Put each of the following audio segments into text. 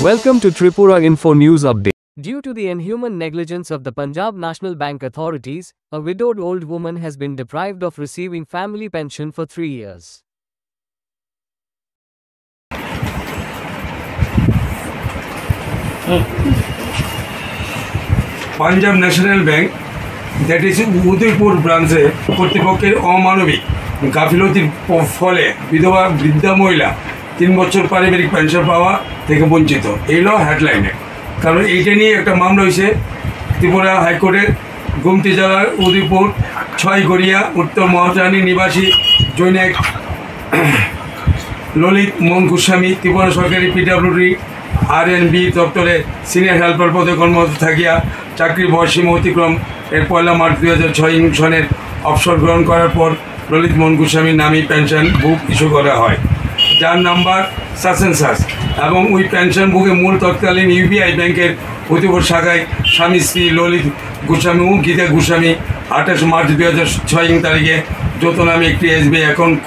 Welcome to Tripura Info News Update. Due to the inhuman negligence of the Punjab National Bank authorities, a widowed old woman has been deprived of receiving family pension for 3 years. Punjab National Bank, that is Udaipur branch কর্তৃপক্ষের অমানবিক গাফিলতির ফলে বিধবা বৃদ্ধা মহিলা 3 বছর পারিবারিক pension পাওয়া থেকে বঞ্চিত। এই হলো হেডলাইনে। কারণ এইটা নিয়ে একটা মামলা হয়েছে ত্রিপুরা হাইকোর্টের গুমতি জেলার উদয়পুর 6 গড়িয়া উত্তর মহারানী নিবাসী জৈনিক ললিত মোহন গোস্বামী ত্রিপুরা সরকারি পিডব্লিউডি RNB দপ্তরে সিনিয়র হেল্পার পদে কর্মরত থাকিয়া চাকরি বয়সীমা অতিক্রম এর 1 মার্চ 2006 সনের অবসর গ্রহণ করার পর ললিত মোহন গোস্বামীর নামে পেনশন বুক ইস্যু করা হয়, যার নাম্বার সাসেন্সাস এবং ওই পেনশন বুকে মূল তৎকালীন UBI ব্যাংকের উদয়পুর শাখায় স্বামী শ্রী ললিত গোস্বামী ও গীতা গোস্বামী 28 মার্চ 2006 তারিখে যৌথ নামে একটি SBI অ্যাকাউন্ট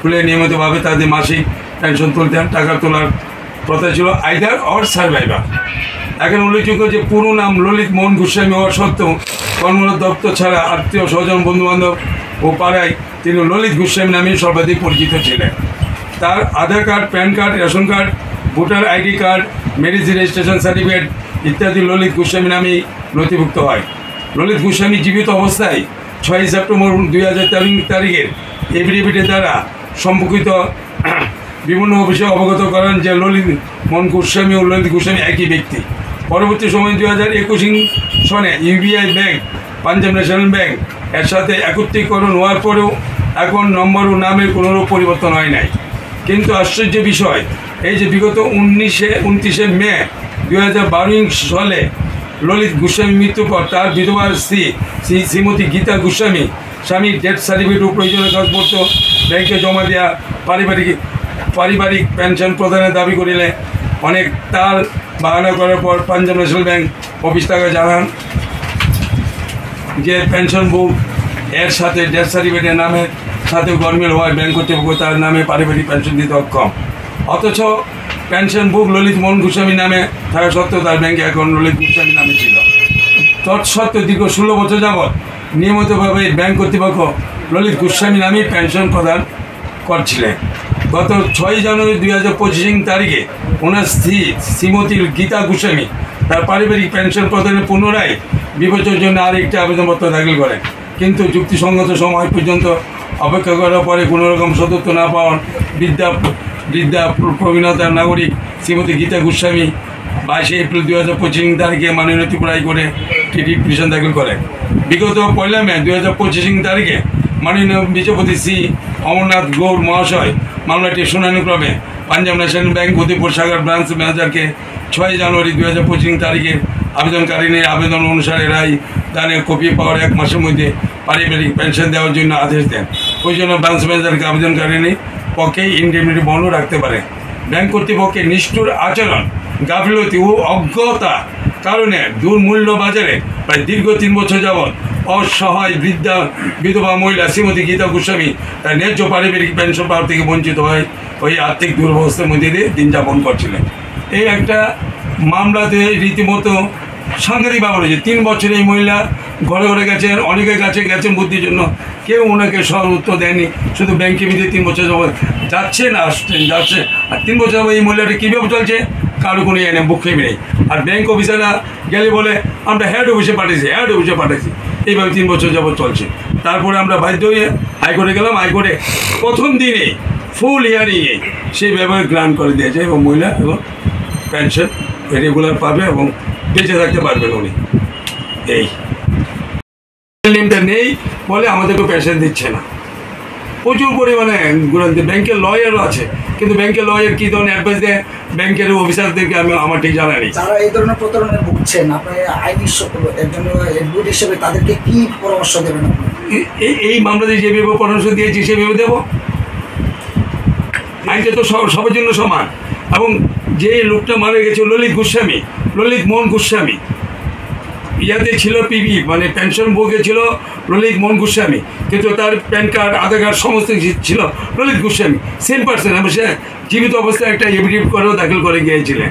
খুলে নিয়মিতভাবে তাদের মাসিক পেনশন তুলতেন। টাকা তোলার প্রথা ছিল আইদার অর সার্ভাইভার। এখন উল্লেখযোগ্য যে পুরো নাম ললিত মোহন গোস্বামী হওয়া সত্ত্বেও কর্মরত দপ্তর ছাড়া আত্মীয় স্বজন বন্ধুবান্ধব ও পাড়ায় তিনি ললিত গোস্বামী নামে সর্বাধিক পরিচিত ছিলেন। তার Aadhaar card, PAN card, ration card, voter ID card, marriage registration certificate ইত্যাদি ললিত গোস্বামী নামেই নথিভুক্ত হয়। ললিত গোস্বামী জীবিত অবস্থায় 6 সেপ্টেম্বর 2013 তারিখের এফিডেভিটের দ্বারা সম্পর্কিত বিভিন্ন অফিসে অবগত করেন যে ললিত মোহন গোস্বামী ও ললিত গোস্বামী একই ব্যক্তি। পরবর্তী সময় 2021 সনে UBI bank, Punjab national bank এর সাথে একত্রীকরণ হওয়ার পরেও এখন নম্বর ও নামের কোনোরূপ পরিবর্তন হয় নাই। কিন্তু আশ্চর্য বিষয় এই যে বিগত 29 মে 2012 সালে ললিত গোস্বামী মৃত্যুর পর তার বিধবা স্ত্রী শ্রীমতী গীতা গোস্বামী স্বামীর ডেথ সার্টিফিকেট ও প্রয়োজনীয় কাগজপত্র ব্যাংকে জমা দেওয়া পারিবারিক পেনশন প্রদানের দাবি করিলে অনেক তাল বাহানা করার পর পাঞ্জাব ন্যাশনাল ব্যাংক অফিস তাকে জানান যে পেনশন বুক এর সাথে ডেথ সার্টিফিকেটের নামের সাথে গরমিল হওয়ায় ব্যাংক কর্তৃপক্ষ তার নামে পারিবারিক পেনশন দিতে অক্ষম। অথচ পেনশন বুক ললিত মোহন গোস্বামী নামে থাকা সত্ত্বেও তার ব্যাংকে অ্যাকাউন্ট ললিত গোস্বামী নামে ছিল। তৎসত্ত্বেও দীর্ঘ 16 বছর যাবৎ নিয়মিতভাবে ব্যাংক কর্তৃপক্ষ ললিত গোস্বামী নামেই পেনশন প্রদান করছিলেন। গত 6 জানুয়ারি 2025 তারিখে ওনার স্ত্রী শ্রীমতী গীতা গোস্বামী তার পারিবারিক পেনশন প্রদানের পুনরায় বিবেচনার জন্য আরেকটি আবেদনপত্র দাখিল করেন, কিন্তু যুক্তিসঙ্গত সময় পর্যন্ত অপেক্ষা করার পরে কোনো রকম সদস্য না পাওয়ার বৃদ্ধা প্রবীণতার নাগরিক শ্রীমতী গীতা গোস্বামী 22 এপ্রিল 2025 তারিখে মাননীয় ত্রিপুরা হাইকোর্টে একটি রিট পিটিশন দাখিল করেন। বিগত 1 মে 2025 তারিখে মাননীয় বিচারপতি শ্রী অমরনাথ গৌর মহাশয় মামলাটি শুনানিক্রমে পাঞ্জাব ন্যাশনাল ব্যাংক উদয়পুর শাখার ব্রাঞ্চ ম্যানেজারকে 6 জানুয়ারি 2025 তারিখে আবেদনকারীর আবেদন অনুসারে রায় দানের কপি পাওয়ার 1 মাসের মধ্যে পারিবারিক পেনশন দেওয়ার জন্য আদেশ দেন। ওই জন্য ব্রাঞ্চ ম্যানেজারকে আবেদনকারীর পক্ষেই ইনডেমনিটি বন্ধ রাখতে পারে। ব্যাংক কর্তৃপক্ষের নিষ্ঠুর আচরণ, গাফিলতি ও অজ্ঞতা কারণে দুর্মূল্য বাজারে প্রায় দীর্ঘ 3 বছর যাবৎ অসহায় বিধবা মহিলা শ্রীমতী গীতা গোস্বামী তার ন্যায্য পারিবারিক পেনশন পাওয়ার থেকে বঞ্চিত হয় ওই আর্থিক দুরবস্থার মধ্যে দিয়ে দিন যাপন করছিলেন। এই একটা মামলাতে রীতিমতো সাংঘাতিক ব্যাপার হয়েছে। 3 বছর এই মহিলা ঘরে ঘরে গেছেন, অনেকের কাছে গেছেন বুদ্ধির জন্য, কেউ ওনাকে সব উত্তর দেয়নি। শুধু ব্যাংকে মিলে 3 বছর যাবৎ যাচ্ছেন আসছেন যাচ্ছে, আর 3 বছর যাবৎ এই মহিলাটা কীভাবে চলছে কারো কোনো এনে বুক নেই। আর ব্যাংক অফিসাররা গেলে বলে আমরা হেড অফিসে পাঠাইছি, এইভাবে 3 বছর যাবৎ চলছে। তারপরে আমরা বাধ্য হয়ে হাইকোর্টে গেলাম। হাইকোর্টে প্রথম দিনে ফুল হিয়ারিংয়ে সেই ব্যাপারে গ্রান্ট করে দিয়েছে এবং মহিলা এবং পেনশন রেগুলার পাবে এবং বেঁচে থাকতে পারবেন উনি। এই নেমটা নেই বলে আমাদেরকে পেনশন দিচ্ছে না। প্রচুর পরিমাণে ব্যাংকের লয়ারও আছে, কিন্তু ব্যাংকের লয়ার কী ধরনের অ্যাডভাইস দেয় ব্যাংকের অফিসারদেরকে আমার ঠিক জানা নেই। যারা এই ধরনের প্রতারণায় ভুগছেন, আপনি আইনি একজন অ্যাডভোকেট হিসেবে তাদেরকে কী পরামর্শ দেবেন? এই মামলাতে যেভাবে পরামর্শ দিয়েছি সেভাবে দেবো। আইনটা তো সবার জন্য সমান। এবং যে লোকটা মারা গেছে ললিত মোহন গোস্বামী, ইয়াতে ছিল পিবি মানে পেনশন বুকে ছিল ললিত মোহন গোস্বামী, কিন্তু তার প্যান কার্ড আধার কার্ড সমস্ত কিছু ছিল ললিত গোস্বামী, সেম পার্সন। এবং সে জীবিত অবস্থায় একটা এফিডেভিট করেও দাখিল করে গিয়েছিলেন।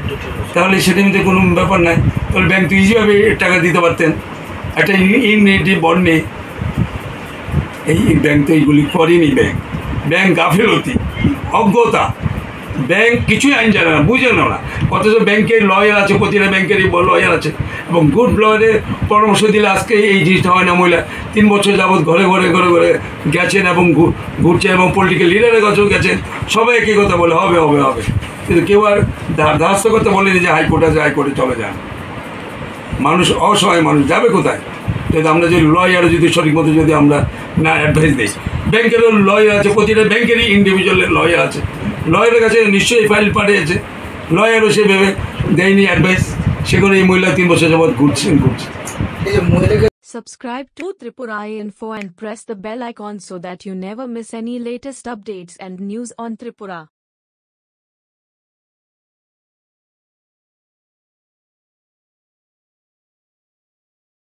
তাহলে সেটার মধ্যে কোনো ব্যাপার নাই, তাহলে ব্যাংক তো ইজিভাবে টাকা দিতে পারতেন। একটা ইনএটি বন্ডে এই ব্যাংক তো এইগুলি করেনি। ব্যাংক গাফিলতি, অজ্ঞতা, ব্যাংক কিছুই আইন জানে না, বুঝে না। অথচ ব্যাংকের লয়ার আছে, প্রতিটা ব্যাংকেরই লয়ার আছে, এবং গুড লয়ারের পরামর্শ দিলে আজকে এই জিনিসটা হয় না। মহিলা 3 বছর যাবৎ ঘরে ঘরে ঘরে ঘরে গেছেন এবং ঘুরছেন, এবং পলিটিক্যাল লিডারের কাছেও গেছেন, সবাই একই কথা বলে হবে হবে হবে, কিন্তু কেউ আর ধারস্থ করতে বলেনি যে হাইকোর্ট আছে, হাইকোর্টে চলে যান। মানুষ অসহায়, মানুষ যাবে কোথায় যদি আমরা যদি লয়ারও যদি সঠিক মতো যদি আমরা না অ্যাডভাইস দিই। ব্যাংকেরও লয়ার আছে, প্রতিটা ব্যাংকেরই ইন্ডিভিজুয়াল লয়ার আছে, লয়ারের কাছে নিশ্চয়ই ফাইল পাঠিয়েছে, লয়ারও সে ভেবে দেয়নি অ্যাডভাইস, সেখানে এই মহিলা 3 বছর যাবৎ ঘুরছে। Subscribe to Tripura Info and press the bell icon so that you never miss any latest updates and news on Tripura.